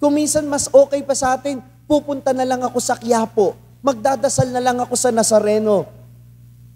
Kung minsan mas okay pa sa atin, pupunta na lang ako sa Quiapo, magdadasal na lang ako sa Nazareno.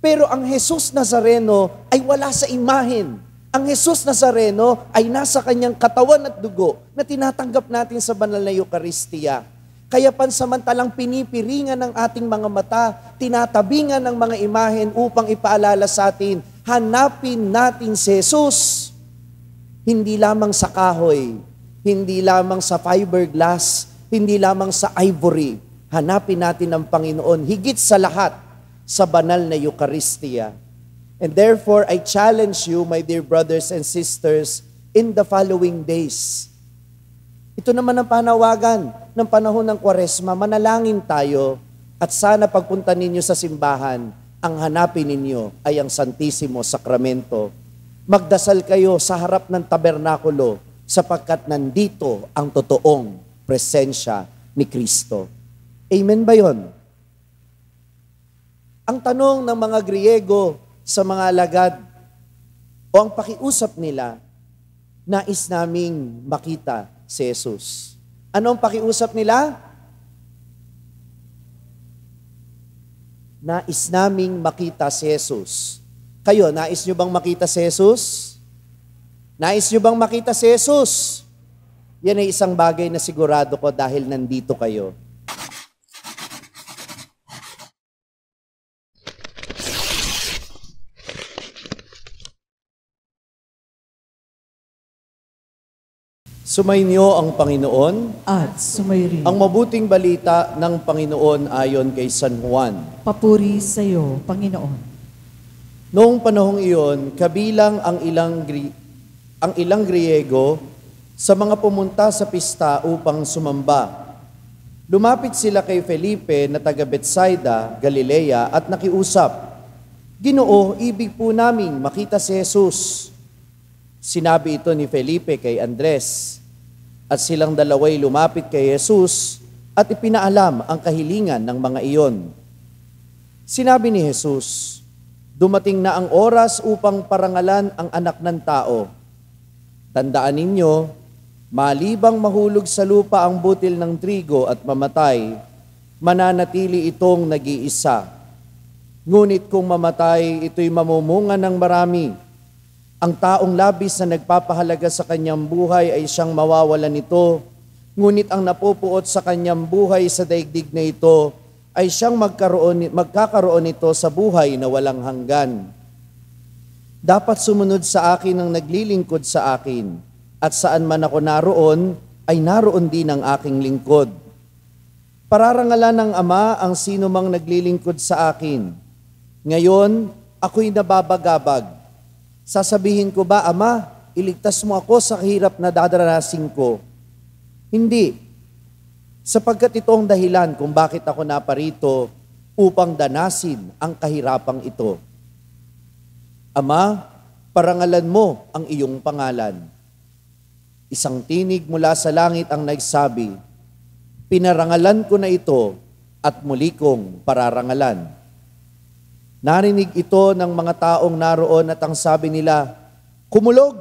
Pero ang Jesus Nazareno ay wala sa imahen. Ang Jesus Nazareno ay nasa kanyang katawan at dugo na tinatanggap natin sa banal na Eucharistia. Kaya pansamantalang pinipiringan ng ating mga mata, tinatabingan ng mga imahen upang ipaalala sa atin, hanapin natin si Jesus. Hindi lamang sa kahoy, hindi lamang sa fiberglass, hindi lamang sa ivory. Hanapin natin ang Panginoon higit sa lahat sa banal na Eucharistia. And therefore, I challenge you, my dear brothers and sisters, in the following days. Ito naman ang panawagan ng panahon ng Kwaresma, manalangin tayo at sana pagpunta ninyo sa simbahan, ang hanapin ninyo ay ang Santissimo Sacramento. Magdasal kayo sa harap ng tabernakulo sapagkat nandito ang totoong presensya ni Kristo. Amen ba yun? Ang tanong ng mga Griego sa mga alagad o ang pakiusap nila, nais naming makita si Jesus. Ano ang pakiusap nila? Nais naming makita si Jesus. Kayo, nais nyo bang makita si Jesus? Nais nyo bang makita si Jesus? Yan ay isang bagay na sigurado ko dahil nandito kayo. Sumainyo ang Panginoon at sumayin ang mabuting balita ng Panginoon ayon kay San Juan. Papuri sa iyo, Panginoon. Noong panahong iyon, kabilang ang ilang Griego sa mga pumunta sa pista upang sumamba. Lumapit sila kay Felipe na taga Betsaida, Galilea at nakiusap, "Ginoo, ibig po naming makita si Jesus." Sinabi ito ni Felipe kay Andres. At silang dalaway lumapit kay Jesus at ipinaalam ang kahilingan ng mga iyon. Sinabi ni Jesus, "Dumating na ang oras upang parangalan ang anak ng tao. Tandaan ninyo, malibang mahulog sa lupa ang butil ng trigo at mamatay, mananatili itong nag-iisa. Ngunit kung mamatay, ito'y mamumunga ng marami. Ang taong labis na nagpapahalaga sa kanyang buhay ay siyang mawawalan nito, ngunit ang napupuot sa kanyang buhay sa daigdig na ito ay siyang magkakaroon nito sa buhay na walang hanggan. Dapat sumunod sa akin ang naglilingkod sa akin, at saan man ako naroon, ay naroon din ang aking lingkod. Pararangalan ng Ama ang sino mang naglilingkod sa akin. Ngayon, ako'y nababagabag. Sasabihin ko ba, Ama, iligtas mo ako sa kahirap na dadaranasin ko? Hindi. Sapagkat ito ang dahilan kung bakit ako naparito upang danasin ang kahirapang ito. Ama, parangalan mo ang iyong pangalan. Isang tinig mula sa langit ang nagsabi, "Pinarangalan ko na ito at muli kong pararangalan." Narinig ito ng mga taong naroon at ang sabi nila, "Kumulog!"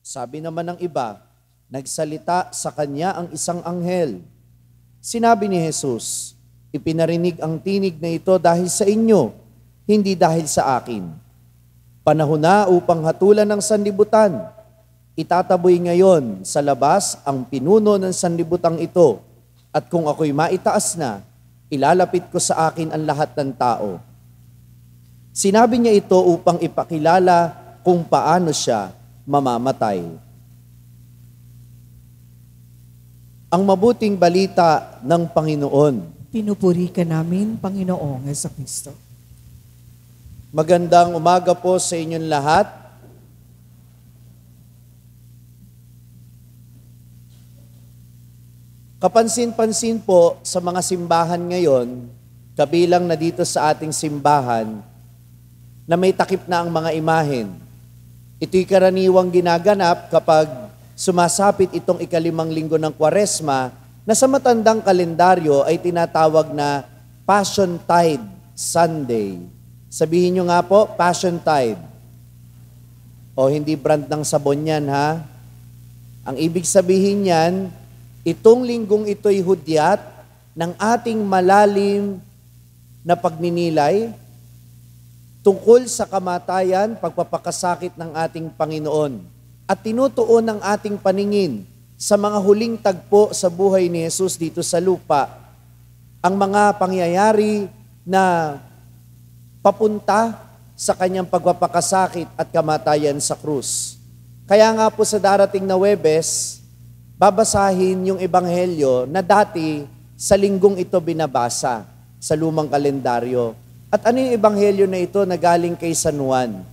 Sabi naman ng iba, nagsalita sa kanya ang isang anghel. Sinabi ni Jesus, "Ipinarinig ang tinig na ito dahil sa inyo, hindi dahil sa akin. Panahon na upang hatulan ng sanlibutan. Itataboy ngayon sa labas ang pinuno ng sanlibutang ito, at kung ako'y maitaas na, ilalapit ko sa akin ang lahat ng tao." Sinabi niya ito upang ipakilala kung paano siya mamamatay. Ang mabuting balita ng Panginoon. Pinupuri ka namin, Panginoong Jesucristo. Magandang umaga po sa inyong lahat. Kapansin-pansin po sa mga simbahan ngayon, kabilang na dito sa ating simbahan, na may takip na ang mga imahen. Ito'y karaniwang ginaganap kapag sumasapit itong ika-5 linggo ng Kwaresma na sa matandang kalendaryo ay tinatawag na Passion Tide Sunday. Sabihin nyo nga po, Passion Tide. O hindi brand ng sabon yan, ha? Ang ibig sabihin yan, Itong linggong ito'y hudyat ng ating malalim na pagninilay tungkol sa kamatayan, pagpapakasakit ng ating Panginoon at tinutuon ang ating paningin sa mga huling tagpo sa buhay ni Jesus dito sa lupa, ang mga pangyayari na papunta sa kanyang pagpapakasakit at kamatayan sa krus. Kaya nga po sa darating na Huwebes, babasahin yung ebanghelyo na dati sa linggong ito binabasa sa lumang kalendaryo. At ano yung ebanghelyo na ito na galing kay San Juan?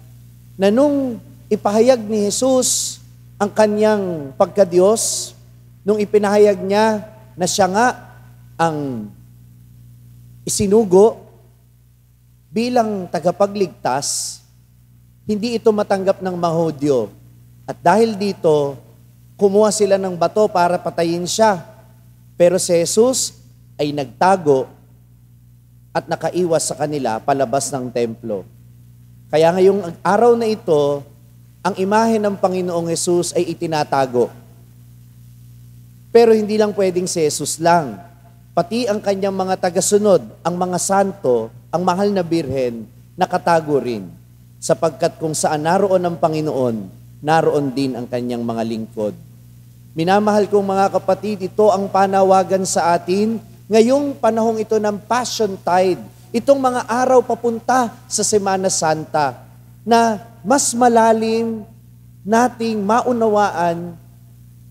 Na nung ipahayag ni Jesus ang kanyang pagka-Diyos, nung ipinahayag niya na siya nga ang isinugo bilang tagapagligtas, hindi ito matanggap ng mga Hudyo. At dahil dito, kumuha sila ng bato para patayin siya. Pero si Jesus ay nagtago at nakaiwas sa kanila palabas ng templo. Kaya ngayong araw na ito, ang imahe ng Panginoong Jesus ay itinatago. Pero hindi lang pwedeng si Jesus lang. Pati ang kanyang mga tagasunod, ang mga santo, ang mahal na birhen, nakatago rin. Sapagkat kung saan naroon ang Panginoon, naroon din ang kanyang mga lingkod. Minamahal kong mga kapatid, ito ang panawagan sa atin ngayong panahong ito ng Passion Tide. Itong mga araw papunta sa Semana Santa na mas malalim nating maunawaan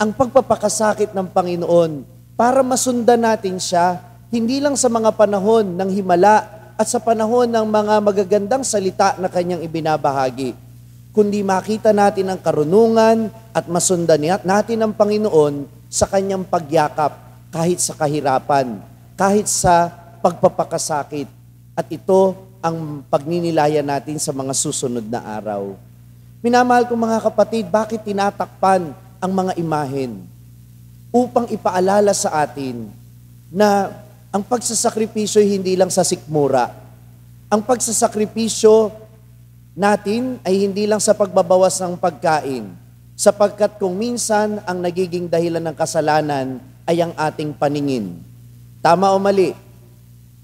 ang pagpapakasakit ng Panginoon para masundan natin siya, hindi lang sa mga panahon ng himala at sa panahon ng mga magagandang salita na kanyang ibinabahagi, kundi makita natin ang karunungan at masundan natin ang Panginoon sa kanyang pagyakap kahit sa kahirapan, kahit sa pagpapakasakit. At ito ang pagninilaya natin sa mga susunod na araw. Minamahal kong mga kapatid, bakit tinatakpan ang mga imahen? Upang ipaalala sa atin na ang pagsasakripisyo hindi lang sa sikmura. Ang pagsasakripisyo natin ay hindi lang sa pagbabawas ng pagkain, sapagkat kung minsan ang nagiging dahilan ng kasalanan ay ang ating paningin. Tama o mali?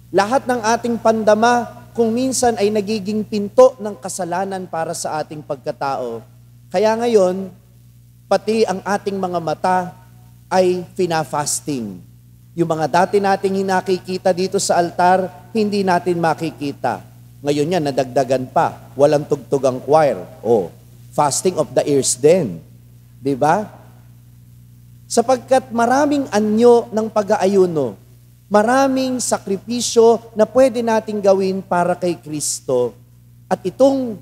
Lahat ng ating pandama, kung minsan ay nagiging pinto ng kasalanan para sa ating pagkatao. Kaya ngayon, pati ang ating mga mata ay fina-fasting. Yung mga dati nating hinakikita dito sa altar, hindi natin makikita. Ngayon yan, nadagdagan pa. Walang tugtog ang choir. Fasting of the ears din. Diba? Sapagkat maraming anyo ng pag-aayuno, maraming sakripisyo na pwede nating gawin para kay Kristo. At itong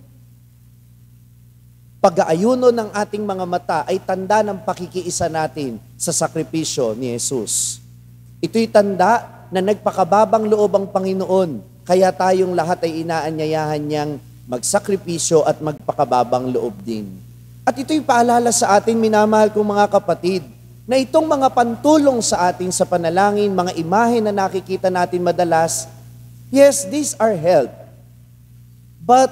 pag-aayuno ng ating mga mata ay tanda ng pakikiisa natin sa sakripisyo ni Jesus. Ito'y tanda na nagpakababang loob ang Panginoon, kaya tayong lahat ay inaanyayahan niyang magsakripisyo at magpakababang loob din. At ito'y paalala sa atin, minamahal kong mga kapatid, na itong mga pantulong sa atin sa panalangin, mga imahe na nakikita natin madalas, yes, these are help. But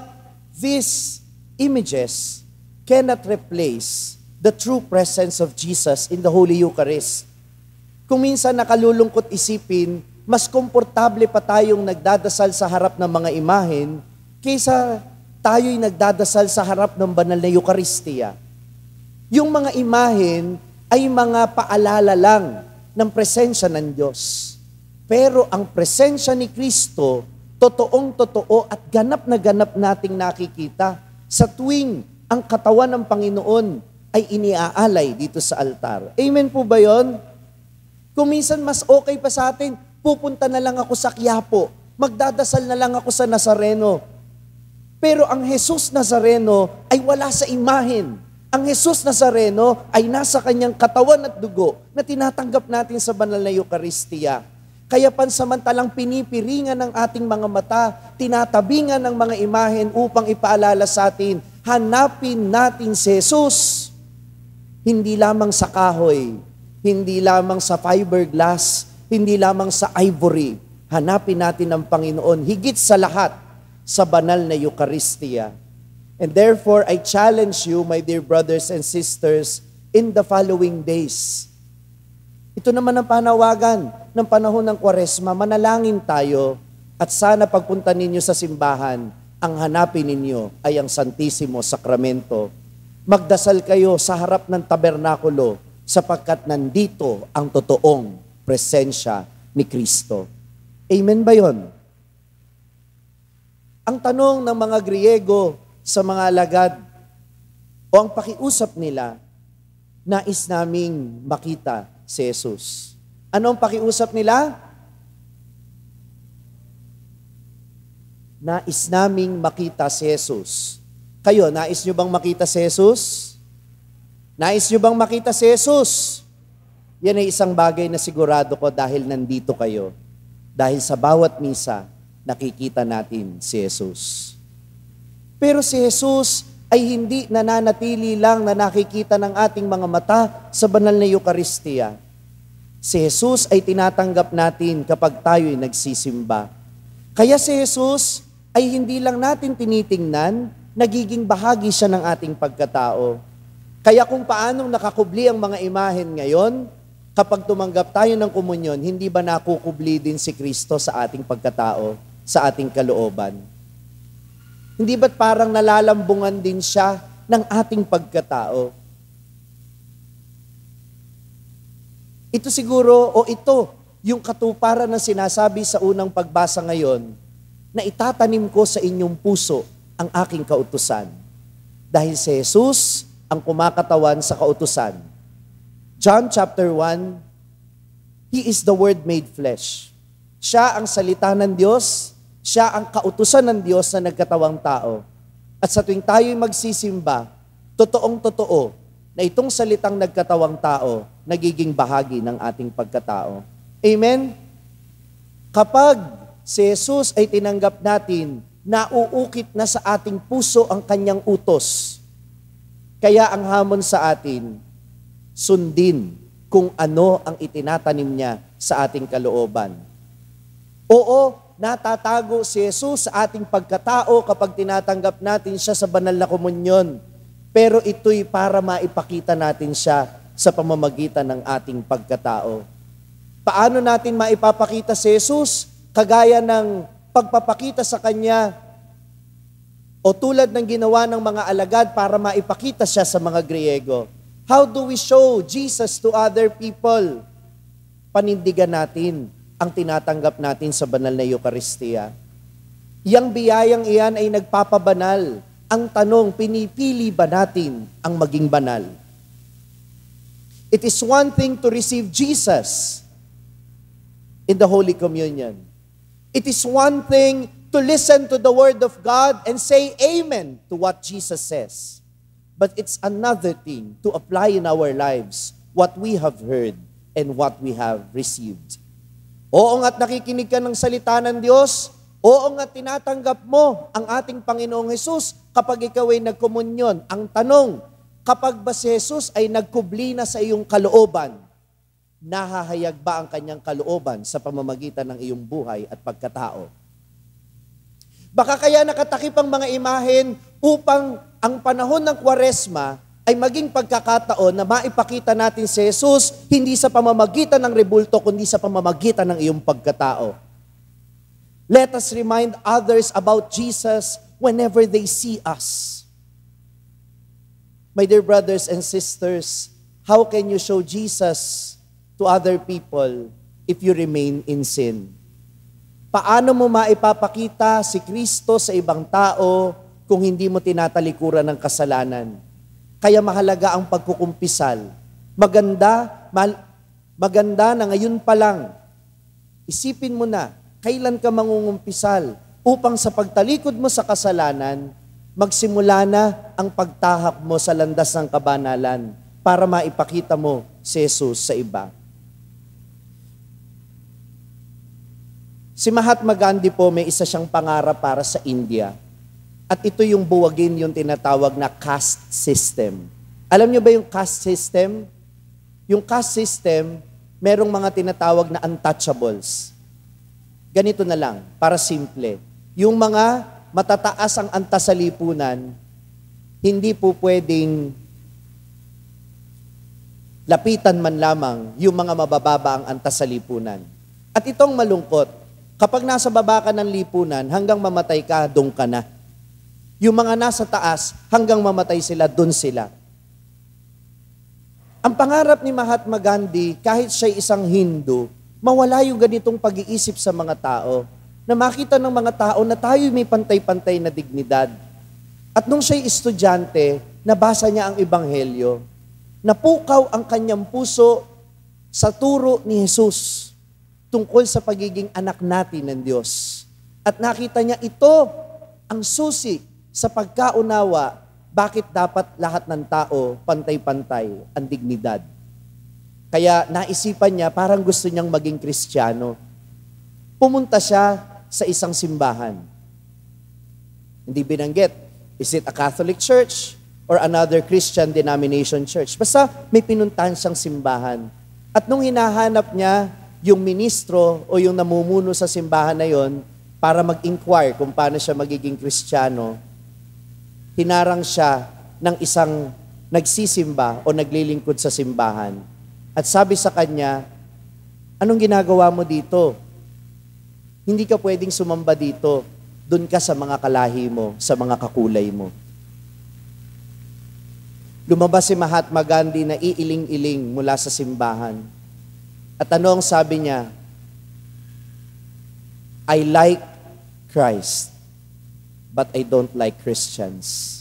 these images cannot replace the true presence of Jesus in the Holy Eucharist. Kung minsan nakalulungkot isipin, mas komportable pa tayong nagdadasal sa harap ng mga imahen kaysa tayo'y nagdadasal sa harap ng banal na Eucharistia. Yung mga imahen ay mga paalala lang ng presensya ng Diyos. Pero ang presensya ni Kristo, totoong-totoo at ganap na ganap nating nakikita sa tuwing ang katawan ng Panginoon ay iniaalay dito sa altar. Amen po ba yun? Kung minsan mas okay pa sa atin, pupunta na lang ako sa Quiapo, magdadasal na lang ako sa Nazareno. Pero ang Jesus Nazareno ay wala sa imahen. Ang Jesus Nazareno ay nasa kanyang katawan at dugo na tinatanggap natin sa banal na Eucharistia. Kaya pansamantalang pinipiringan ng ating mga mata, tinatabingan ng mga imahen upang ipaalala sa atin, hanapin natin si Jesus. Hindi lamang sa kahoy, hindi lamang sa fiberglass, hindi lamang sa ivory. Hanapin natin ang Panginoon, higit sa lahat, sa banal na Eucharistia. And therefore, I challenge you, my dear brothers and sisters, in the following days. Ito naman ang panawagan ng panahon ng Kwaresma. Manalangin tayo at sana pagpunta ninyo sa simbahan, ang hanapin ninyo ay ang Santisimo Sakramento. Magdasal kayo sa harap ng tabernakulo sapagkat nandito ang totoong presensya ni Kristo. Amen ba yon? Ang tanong ng mga Griego sa mga alagad o ang pakiusap nila, nais naming makita si Jesus. Anong pakiusap nila? Nais naming makita si Jesus. Kayo, nais nyo bang makita si Jesus? Nais nyo bang makita si Jesus? Yan ay isang bagay na sigurado ko dahil nandito kayo. Dahil sa bawat misa, nakikita natin si Jesus. Pero si Jesus ay hindi nananatili lang na nakikita ng ating mga mata sa banal na Eucharistia. Si Jesus ay tinatanggap natin kapag tayo'y nagsisimba. Kaya si Jesus ay hindi lang natin tinitingnan, nagiging bahagi siya ng ating pagkatao. Kaya kung paanong nakakubli ang mga imahen ngayon, kapag tumanggap tayo ng komunyon, hindi ba nakukubli din si Kristo sa ating pagkatao, sa ating kalooban? Hindi ba't parang nalalambungan din siya ng ating pagkatao? Ito siguro, o ito, yung katuparan na sinasabi sa unang pagbasa ngayon, na itatanim ko sa inyong puso ang aking kautusan. Dahil si Jesus ang kumakatawan sa kautusan. John chapter 1, He is the Word made flesh. Siya ang salita ng Diyos, siya ang kautusan ng Diyos na nagkatawang tao. At sa tuwing tayo'y magsisimba, totoong-totoo na itong salitang nagkatawang tao nagiging bahagi ng ating pagkatao. Amen? Kapag si Jesus ay tinanggap natin, nauukit na sa ating puso ang kanyang utos. Kaya ang hamon sa atin, sundin kung ano ang itinatanim niya sa ating kalooban. Oo, natatago si Jesus sa ating pagkatao kapag tinatanggap natin siya sa banal na komunyon. Pero ito'y para maipakita natin siya sa pamamagitan ng ating pagkatao. Paano natin maipapakita si Jesus? Kagaya ng pagpapakita sa Kanya o tulad ng ginawa ng mga alagad para maipakita siya sa mga Griego. How do we show Jesus to other people? Panindigan natin ang tinatanggap natin sa banal na Eucharistia. Yang biyayang iyan ay nagpapabanal. Ang tanong, pinipili ba natin ang maging banal? It is one thing to receive Jesus in the Holy Communion. It is one thing to listen to the Word of God and say amen to what Jesus says. But it's another thing to apply in our lives what we have heard and what we have received. Oo nga't nakikinig ka ng salita ng Diyos, oo nga't tinatanggap mo ang ating Panginoong Hesus kapag ikaw ay nagkomunyon. Ang tanong, kapag ba si Jesus ay nagkubli na sa iyong kalooban, nahahayag ba ang kanyang kalooban sa pamamagitan ng iyong buhay at pagkatao? Baka kaya nakatakip ang mga imahen upang ang panahon ng Kwaresma ay maging pagkakataon na maipakita natin si Jesus hindi sa pamamagitan ng rebulto, kundi sa pamamagitan ng iyong pagkatao. Let us remind others about Jesus whenever they see us. My dear brothers and sisters, how can you show Jesus to other people if you remain in sin? Paano mo maipapakita si Kristo sa ibang tao kung hindi mo tinatalikuran ng kasalanan? Kaya mahalaga ang pagkukumpisal. Maganda na ngayon pa lang, isipin mo na, kailan ka mangungumpisal upang sa pagtalikod mo sa kasalanan, magsimula na ang pagtahak mo sa landas ng kabanalan para maipakita mo si Jesus sa iba. Si Mahatma Gandhi po, may isa siyang pangarap para sa India. At ito yung buwagin yung tinatawag na caste system. Alam niyo ba yung caste system? Yung caste system, merong mga tinatawag na untouchables. Ganito na lang, para simple. Yung mga matataas ang antas sa lipunan, hindi po pwedeng lapitan man lamang yung mga mabababa ang antas sa lipunan. At itong malungkot, kapag nasa baba ka ng lipunan, hanggang mamatay ka, doon ka na. Yung mga nasa taas, hanggang mamatay sila, doon sila. Ang pangarap ni Mahatma Gandhi, kahit siya'y isang Hindu, mawala yung ganitong pag-iisip sa mga tao, na makita ng mga tao na tayo may pantay-pantay na dignidad. At nung siya'y estudyante, nabasa niya ang Ebanghelyo, napukaw ang kanyang puso sa turo ni Jesus tungkol sa pagiging anak natin ng Diyos. At nakita niya ito ang susi sa pagkaunawa bakit dapat lahat ng tao pantay-pantay ang dignidad. Kaya naisipan niya parang gusto niyang maging Kristiyano. Pumunta siya sa isang simbahan. Hindi binanggit, is it a Catholic church or another Christian denomination church? Basta may pinuntahan siyang simbahan. At nung hinahanap niya yung ministro o yung namumuno sa simbahan na yon para mag-inquire kung paano siya magiging Kristiyano, hinarang siya ng isang nagsisimba o naglilingkod sa simbahan. At sabi sa kanya, anong ginagawa mo dito? Hindi ka pwedeng sumamba dito. Doon ka sa mga kalahi mo, sa mga kakulay mo. Lumabas si Mahatma Gandhi na iiling-iling mula sa simbahan. At ano ang sabi niya? I like Christ, but I don't like Christians.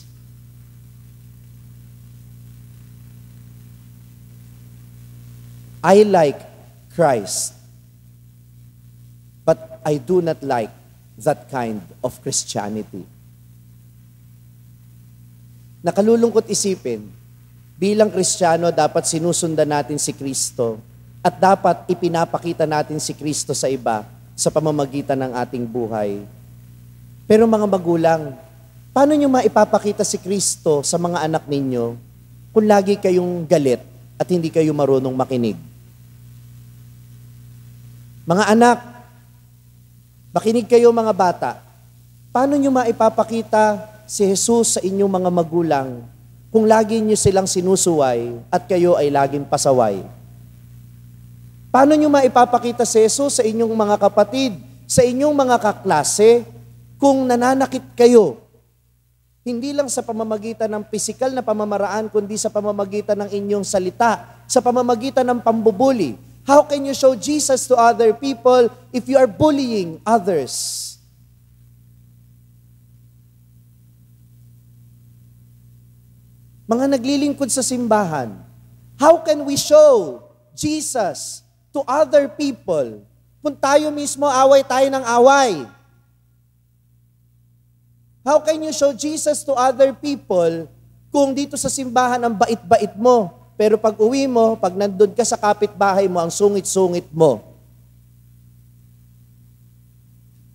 I like Christ, but I do not like that kind of Christianity. Nakalulungkot isipin, bilang Kristiyano dapat sinusundan natin si Kristo at dapat ipinapakita natin si Kristo sa iba sa pamamagitan ng ating buhay. Pero mga magulang, paano nyo maipapakita si Kristo sa mga anak ninyo kung lagi kayong galit at hindi kayo marunong makinig? Mga anak, makinig kayo mga bata. Paano nyo maipapakita si Jesus sa inyong mga magulang kung lagi nyo silang sinusuway at kayo ay laging pasaway? Paano nyo maipapakita si Jesus sa inyong mga kapatid, sa inyong mga kaklase, kung nananakit kayo? Hindi lang sa pamamagitan ng pisikal na pamamaraan, kundi sa pamamagitan ng inyong salita, sa pamamagitan ng pambubuli. How can you show Jesus to other people if you are bullying others? Mga naglilingkod sa simbahan, how can we show Jesus to other people kung tayo mismo away tayo ng away? How can you show Jesus to other people kung dito sa simbahan ang bait-bait mo, pero pag uwi mo, pag nandun ka sa kapitbahay mo, ang sungit-sungit mo?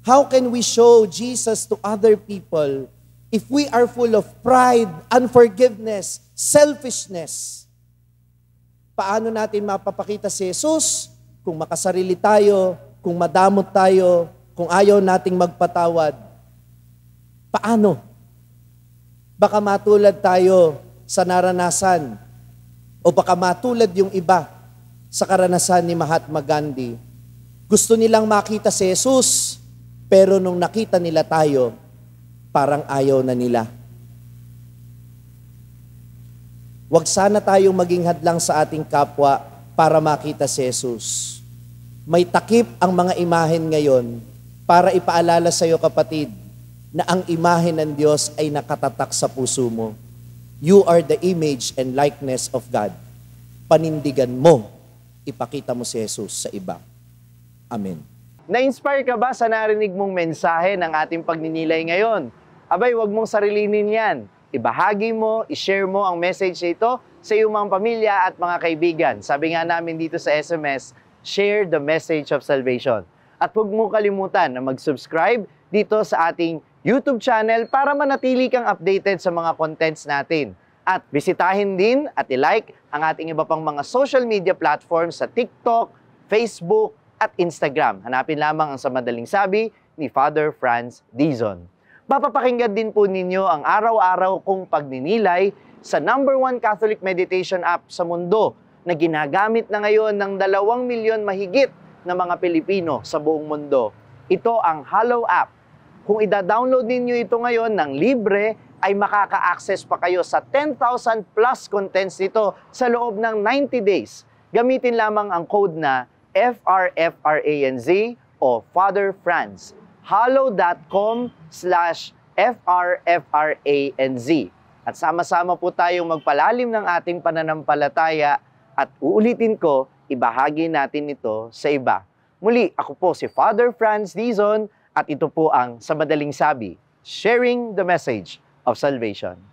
How can we show Jesus to other people if we are full of pride, unforgiveness, selfishness? Paano natin mapapakita si Jesus kung makasarili tayo, kung madamot tayo, kung ayaw nating magpatawad? Paano? Baka matulad tayo sa naranasan o baka matulad yung iba sa karanasan ni Mahatma Gandhi. Gusto nilang makita si Jesus, pero nung nakita nila tayo, parang ayaw na nila. Huwag sana tayong maging hadlang sa ating kapwa para makita si Jesus. May takip ang mga imahen ngayon para ipaalala sa iyo, kapatid, na ang imahe ng Diyos ay nakatatak sa puso mo. You are the image and likeness of God. Panindigan mo, ipakita mo si Jesus sa iba. Amen. Na-inspire ka ba sa narinig mong mensahe ng ating pagninilay ngayon? Abay, wag mong sarilinin yan. Ibahagi mo, ishare mo ang message ito sa iyong mga pamilya at mga kaibigan. Sabi nga namin dito sa SMS, share the message of salvation. At huwag mo kalimutan na mag-subscribe dito sa ating YouTube channel para manatili kang updated sa mga contents natin. At bisitahin din at i-like ang ating iba pang mga social media platforms sa TikTok, Facebook, at Instagram. Hanapin lamang ang Sa Madaling Sabi ni Father Franz Dizon. Mapapakinggan din po ninyo ang araw-araw kong pagninilay sa #1 Catholic meditation app sa mundo na ginagamit na ngayon ng 2 milyon mahigit na mga Pilipino sa buong mundo. Ito ang Hallow app. Kung ida-download ninyo ito ngayon ng libre, ay makaka-access pa kayo sa 10,000 plus contents nito sa loob ng 90 days. Gamitin lamang ang code na FRFRANZ o Father Franz. hallow.com/FRFRANZ. At sama-sama po tayong magpalalim ng ating pananampalataya at uulitin ko, ibahagi natin ito sa iba. Muli, ako po si Father Franz Dizon at ito po ang Sa Madaling Sabi, sharing the message of salvation.